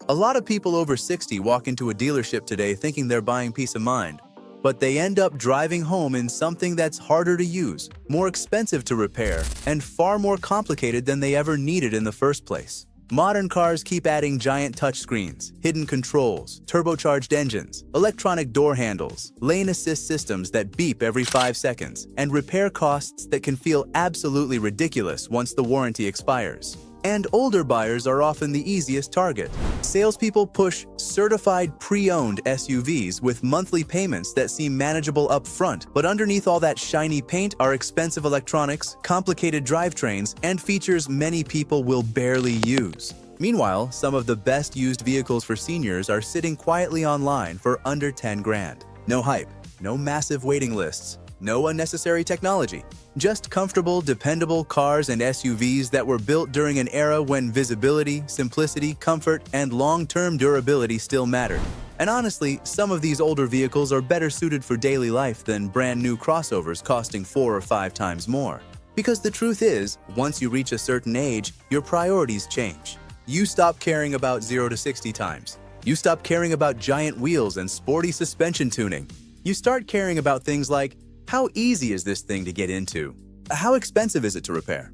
A lot of people over 60 walk into a dealership today thinking they're buying peace of mind, but they end up driving home in something that's harder to use, more expensive to repair, and far more complicated than they ever needed in the first place. Modern cars keep adding giant touchscreens, hidden controls, turbocharged engines, electronic door handles, lane assist systems that beep every 5 seconds, and repair costs that can feel absolutely ridiculous once the warranty expires. And older buyers are often the easiest target. Salespeople push certified pre-owned SUVs with monthly payments that seem manageable up front, but underneath all that shiny paint are expensive electronics, complicated drivetrains, and features many people will barely use. Meanwhile, some of the best used vehicles for seniors are sitting quietly online for under 10 grand. No hype, no massive waiting lists, no unnecessary technology. Just comfortable, dependable cars and SUVs that were built during an era when visibility, simplicity, comfort, and long-term durability still mattered. And honestly, some of these older vehicles are better suited for daily life than brand new crossovers costing 4 or 5 times more. Because the truth is, once you reach a certain age, your priorities change. You stop caring about 0 to 60 times. You stop caring about giant wheels and sporty suspension tuning. You start caring about things like, how easy is this thing to get into? How expensive is it to repair?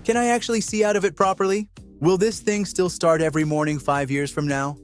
Can I actually see out of it properly? Will this thing still start every morning 5 years from now?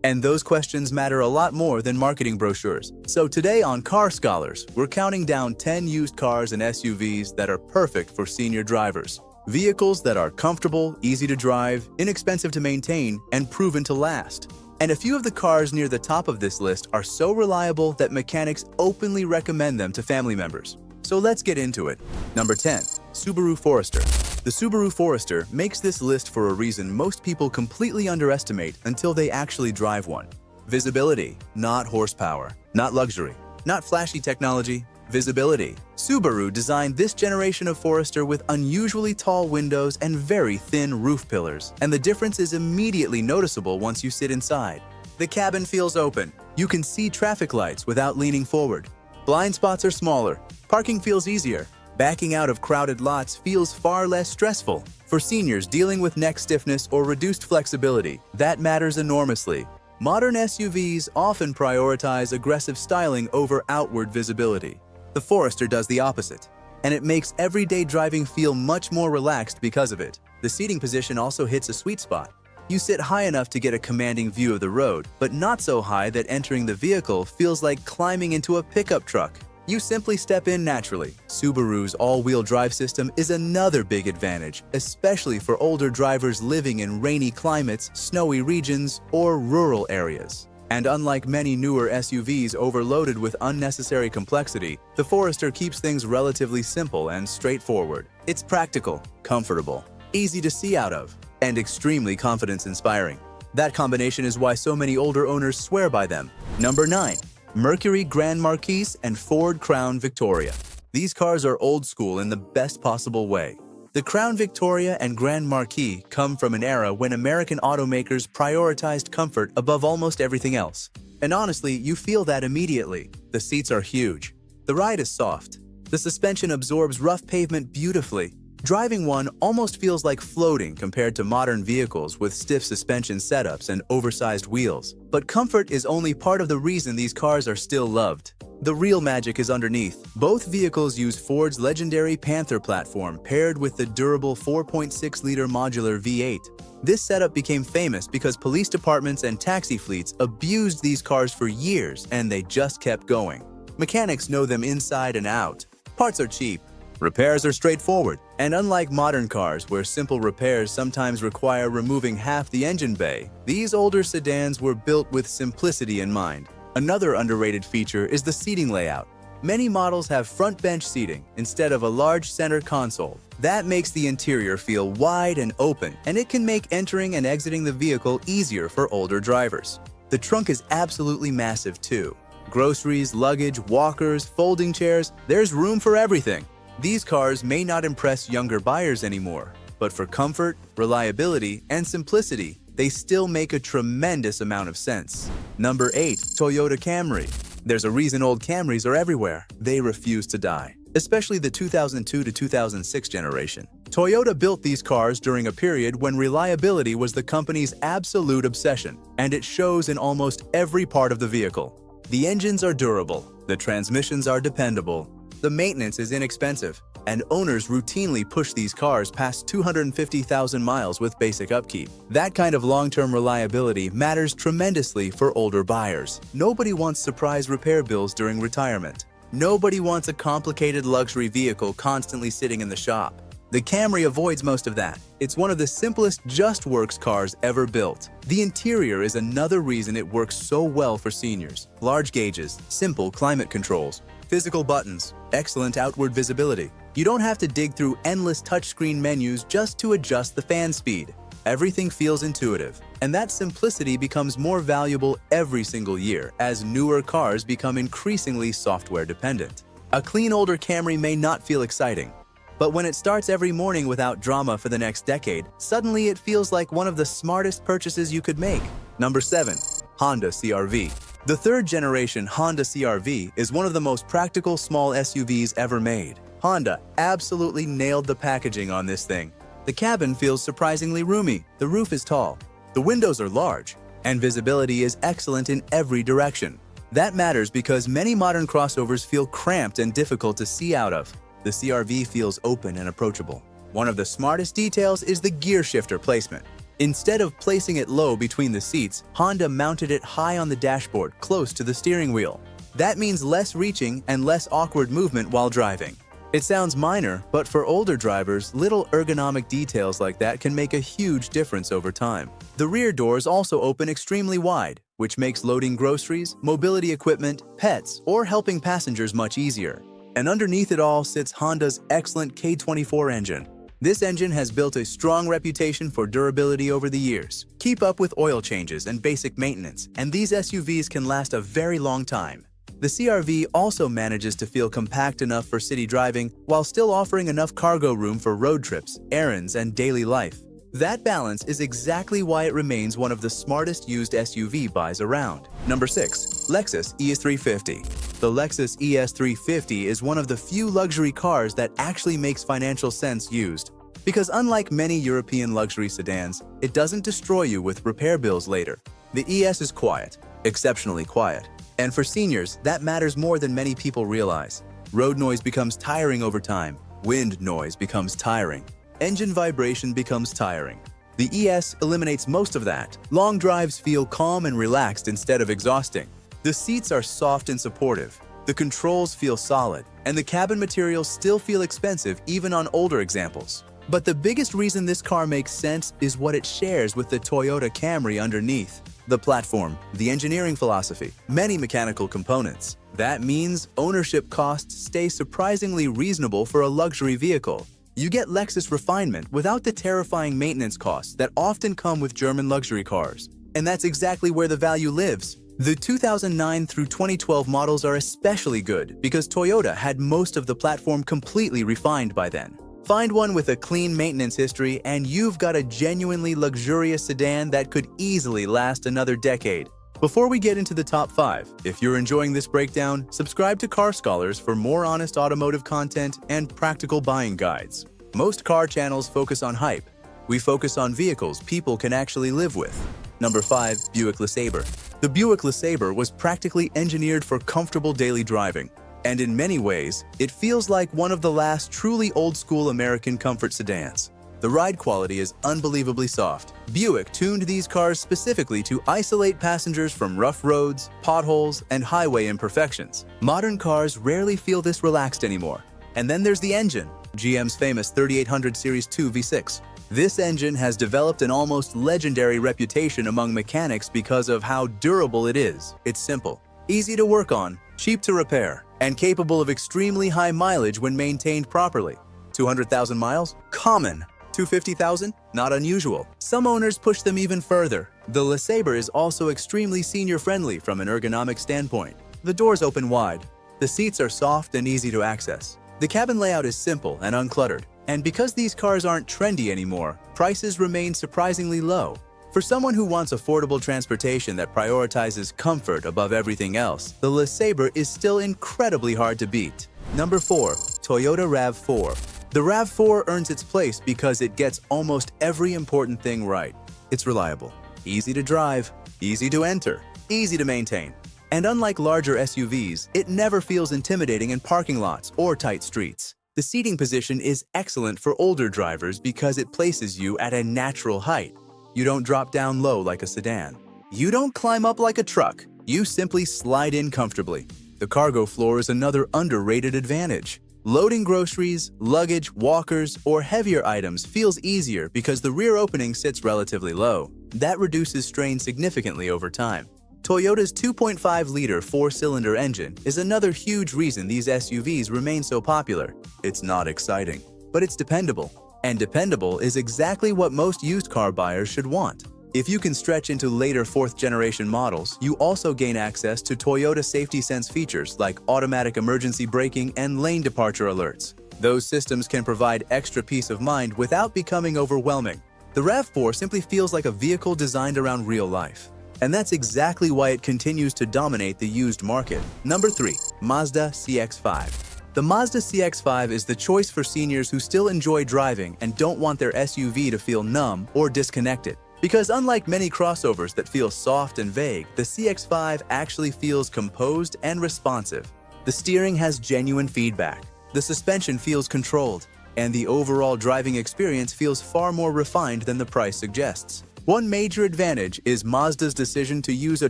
And those questions matter a lot more than marketing brochures. So today on Car Scholars, we're counting down 10 used cars and SUVs that are perfect for senior drivers. Vehicles that are comfortable, easy to drive, inexpensive to maintain, and proven to last. And a few of the cars near the top of this list are so reliable that mechanics openly recommend them to family members. So let's get into it. Number 10. Subaru Forester. The Subaru Forester makes this list for a reason most people completely underestimate until they actually drive one. Visibility, not horsepower, not luxury, not flashy technology, visibility. Subaru designed this generation of Forester with unusually tall windows and very thin roof pillars, and the difference is immediately noticeable once you sit inside. The cabin feels open. You can see traffic lights without leaning forward. Blind spots are smaller. Parking feels easier. Backing out of crowded lots feels far less stressful. For seniors dealing with neck stiffness or reduced flexibility, that matters enormously. Modern SUVs often prioritize aggressive styling over outward visibility. The Forester does the opposite, and it makes everyday driving feel much more relaxed because of it. The seating position also hits a sweet spot. You sit high enough to get a commanding view of the road, but not so high that entering the vehicle feels like climbing into a pickup truck. You simply step in naturally. Subaru's all-wheel drive system is another big advantage, especially for older drivers living in rainy climates, snowy regions, or rural areas. And unlike many newer SUVs overloaded with unnecessary complexity, the Forester keeps things relatively simple and straightforward. It's practical, comfortable, easy to see out of, and extremely confidence-inspiring. That combination is why so many older owners swear by them. Number 9. Mercury Grand Marquis and Ford Crown Victoria. These cars are old school in the best possible way. The Crown Victoria and Grand Marquis come from an era when American automakers prioritized comfort above almost everything else. And honestly, you feel that immediately. The seats are huge. The ride is soft. The suspension absorbs rough pavement beautifully. Driving one almost feels like floating compared to modern vehicles with stiff suspension setups and oversized wheels. But comfort is only part of the reason these cars are still loved. The real magic is underneath. Both vehicles use Ford's legendary Panther platform paired with the durable 4.6-liter modular V8. This setup became famous because police departments and taxi fleets abused these cars for years, and they just kept going. Mechanics know them inside and out. Parts are cheap. Repairs are straightforward, and unlike modern cars where simple repairs sometimes require removing half the engine bay, these older sedans were built with simplicity in mind. Another underrated feature is the seating layout. Many models have front bench seating instead of a large center console. That makes the interior feel wide and open, and it can make entering and exiting the vehicle easier for older drivers. The trunk is absolutely massive too. Groceries, luggage, walkers, folding chairs, there's room for everything. These cars may not impress younger buyers anymore, but for comfort, reliability, and simplicity, they still make a tremendous amount of sense. Number 8. Toyota Camry. There's a reason old Camrys are everywhere. They refuse to die. especially the 2002 to 2006 generation. Toyota built these cars during a period when reliability was the company's absolute obsession, and it shows in almost every part of the vehicle. The engines are durable, the transmissions are dependable, the maintenance is inexpensive, and owners routinely push these cars past 250,000 miles with basic upkeep. That kind of long-term reliability matters tremendously for older buyers. Nobody wants surprise repair bills during retirement. Nobody wants a complicated luxury vehicle constantly sitting in the shop. The Camry avoids most of that. It's one of the simplest just works cars ever built. The interior is another reason it works so well for seniors. Large gauges, simple climate controls, physical buttons, excellent outward visibility. You don't have to dig through endless touchscreen menus just to adjust the fan speed. Everything feels intuitive, and that simplicity becomes more valuable every single year as newer cars become increasingly software dependent. A clean older Camry may not feel exciting, but when it starts every morning without drama for the next decade, suddenly it feels like one of the smartest purchases you could make. Number 7. Honda CR-V. The third-generation Honda CR-V is one of the most practical small SUVs ever made. Honda absolutely nailed the packaging on this thing. The cabin feels surprisingly roomy, the roof is tall, the windows are large, and visibility is excellent in every direction. That matters because many modern crossovers feel cramped and difficult to see out of. The CR-V feels open and approachable. One of the smartest details is the gear shifter placement. Instead of placing it low between the seats, Honda mounted it high on the dashboard, close to the steering wheel. That means less reaching and less awkward movement while driving. It sounds minor, but for older drivers, little ergonomic details like that can make a huge difference over time. The rear doors also open extremely wide, which makes loading groceries, mobility equipment, pets, or helping passengers much easier. And underneath it all sits Honda's excellent K24 engine. This engine has built a strong reputation for durability over the years. Keep up with oil changes and basic maintenance, and these SUVs can last a very long time. The CR-V also manages to feel compact enough for city driving while still offering enough cargo room for road trips, errands, and daily life. That balance is exactly why it remains one of the smartest used SUV buys around. Number 6. Lexus ES350. The Lexus ES350 is one of the few luxury cars that actually makes financial sense used. Because unlike many European luxury sedans, it doesn't destroy you with repair bills later. The ES is quiet, exceptionally quiet. And for seniors, that matters more than many people realize. Road noise becomes tiring over time. Wind noise becomes tiring. Engine vibration becomes tiring. The ES eliminates most of that. Long drives feel calm and relaxed instead of exhausting. The seats are soft and supportive. The controls feel solid, and the cabin materials still feel expensive even on older examples. But the biggest reason this car makes sense is what it shares with the Toyota Camry underneath. The platform, the engineering philosophy, many mechanical components. That means ownership costs stay surprisingly reasonable for a luxury vehicle. You get Lexus refinement without the terrifying maintenance costs that often come with German luxury cars. And that's exactly where the value lives. The 2009 through 2012 models are especially good because Toyota had most of the platform completely refined by then. Find one with a clean maintenance history and you've got a genuinely luxurious sedan that could easily last another decade. Before we get into the top 5, if you're enjoying this breakdown, subscribe to Car Scholars for more honest automotive content and practical buying guides. Most car channels focus on hype. We focus on vehicles people can actually live with. Number 5. Buick LeSabre. The Buick LeSabre was practically engineered for comfortable daily driving. And in many ways, it feels like one of the last truly old-school American comfort sedans. The ride quality is unbelievably soft. Buick tuned these cars specifically to isolate passengers from rough roads, potholes, and highway imperfections. Modern cars rarely feel this relaxed anymore. And then there's the engine, GM's famous 3800 Series 2 V6. This engine has developed an almost legendary reputation among mechanics because of how durable it is. It's simple, easy to work on, cheap to repair, and capable of extremely high mileage when maintained properly. 200,000 miles? Common. 250,000? Not unusual. Some owners push them even further. The LeSabre is also extremely senior-friendly from an ergonomic standpoint. The doors open wide. The seats are soft and easy to access. The cabin layout is simple and uncluttered. And because these cars aren't trendy anymore, prices remain surprisingly low. For someone who wants affordable transportation that prioritizes comfort above everything else, the LeSabre is still incredibly hard to beat. Number 4. Toyota RAV4. The RAV4 earns its place because it gets almost every important thing right. It's reliable, easy to drive, easy to enter, easy to maintain. And unlike larger SUVs, it never feels intimidating in parking lots or tight streets. The seating position is excellent for older drivers because it places you at a natural height. You don't drop down low like a sedan. You don't climb up like a truck. You simply slide in comfortably. The cargo floor is another underrated advantage. Loading groceries, luggage, walkers, or heavier items feels easier because the rear opening sits relatively low. That reduces strain significantly over time. Toyota's 2.5-liter four-cylinder engine is another huge reason these SUVs remain so popular. It's not exciting, but it's dependable. And dependable is exactly what most used car buyers should want. If you can stretch into later fourth-generation models, you also gain access to Toyota Safety Sense features like automatic emergency braking and lane departure alerts. Those systems can provide extra peace of mind without becoming overwhelming. The RAV4 simply feels like a vehicle designed around real life. And that's exactly why it continues to dominate the used market. Number 3. Mazda CX-5. The Mazda CX-5 is the choice for seniors who still enjoy driving and don't want their SUV to feel numb or disconnected. Because unlike many crossovers that feel soft and vague, the CX-5 actually feels composed and responsive. The steering has genuine feedback, the suspension feels controlled, and the overall driving experience feels far more refined than the price suggests. One major advantage is Mazda's decision to use a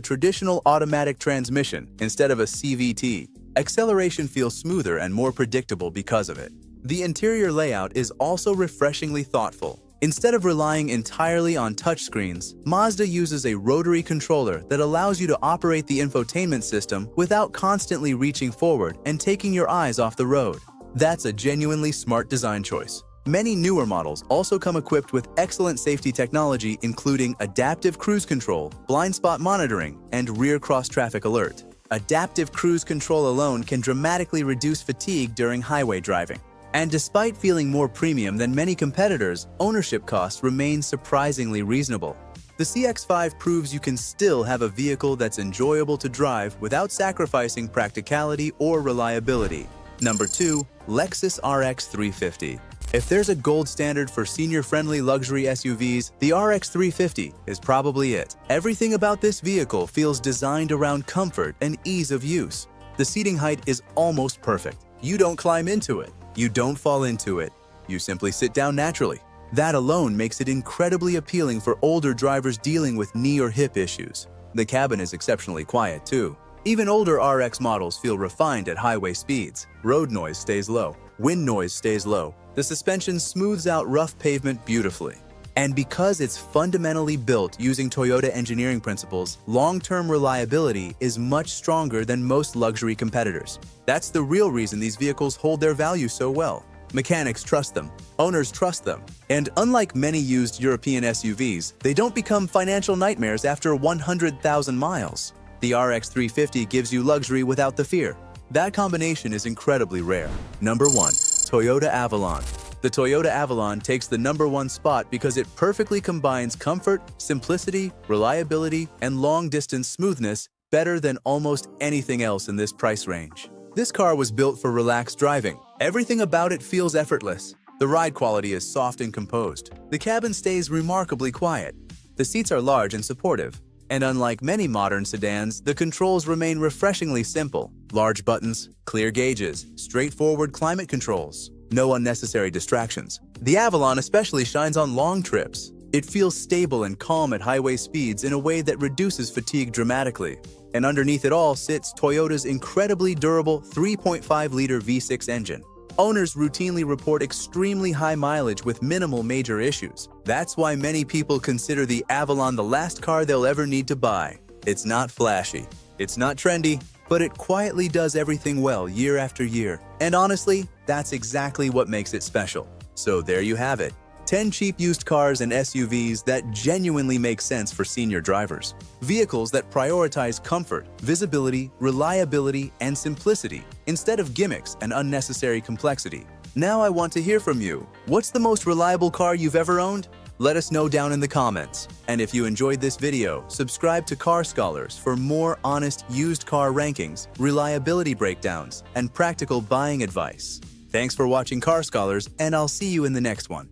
traditional automatic transmission instead of a CVT. Acceleration feels smoother and more predictable because of it. The interior layout is also refreshingly thoughtful. Instead of relying entirely on touchscreens, Mazda uses a rotary controller that allows you to operate the infotainment system without constantly reaching forward and taking your eyes off the road. That's a genuinely smart design choice. Many newer models also come equipped with excellent safety technology, including adaptive cruise control, blind spot monitoring, and rear cross-traffic alert. Adaptive cruise control alone can dramatically reduce fatigue during highway driving. And despite feeling more premium than many competitors, ownership costs remain surprisingly reasonable. The CX-5 proves you can still have a vehicle that's enjoyable to drive without sacrificing practicality or reliability. Number 2. Lexus RX 350. If there's a gold standard for senior-friendly luxury SUVs, the RX 350 is probably it. Everything about this vehicle feels designed around comfort and ease of use. The seating height is almost perfect. You don't climb into it. You don't fall into it. You simply sit down naturally. That alone makes it incredibly appealing for older drivers dealing with knee or hip issues. The cabin is exceptionally quiet too. Even older RX models feel refined at highway speeds. Road noise stays low. Wind noise stays low. The suspension smooths out rough pavement beautifully. And because it's fundamentally built using Toyota engineering principles, long-term reliability is much stronger than most luxury competitors. That's the real reason these vehicles hold their value so well. Mechanics trust them, owners trust them, and unlike many used European SUVs, they don't become financial nightmares after 100,000 miles. The RX 350 gives you luxury without the fear. That combination is incredibly rare. Number 1. Toyota Avalon. The Toyota Avalon takes the number 1 spot because it perfectly combines comfort, simplicity, reliability, and long-distance smoothness better than almost anything else in this price range. This car was built for relaxed driving. Everything about it feels effortless. The ride quality is soft and composed. The cabin stays remarkably quiet. The seats are large and supportive. And unlike many modern sedans, the controls remain refreshingly simple. Large buttons, clear gauges, straightforward climate controls. No unnecessary distractions. The Avalon especially shines on long trips. It feels stable and calm at highway speeds in a way that reduces fatigue dramatically. And underneath it all sits Toyota's incredibly durable 3.5-liter V6 engine. Owners routinely report extremely high mileage with minimal major issues. That's why many people consider the Avalon the last car they'll ever need to buy. It's not flashy, it's not trendy, but it quietly does everything well year after year. And honestly, that's exactly what makes it special. So there you have it. 10 cheap used cars and SUVs that genuinely make sense for senior drivers. Vehicles that prioritize comfort, visibility, reliability, and simplicity instead of gimmicks and unnecessary complexity. Now I want to hear from you. What's the most reliable car you've ever owned? Let us know down in the comments. And if you enjoyed this video, subscribe to Car Scholars for more honest used car rankings, reliability breakdowns, and practical buying advice. Thanks for watching Car Scholars, and I'll see you in the next one.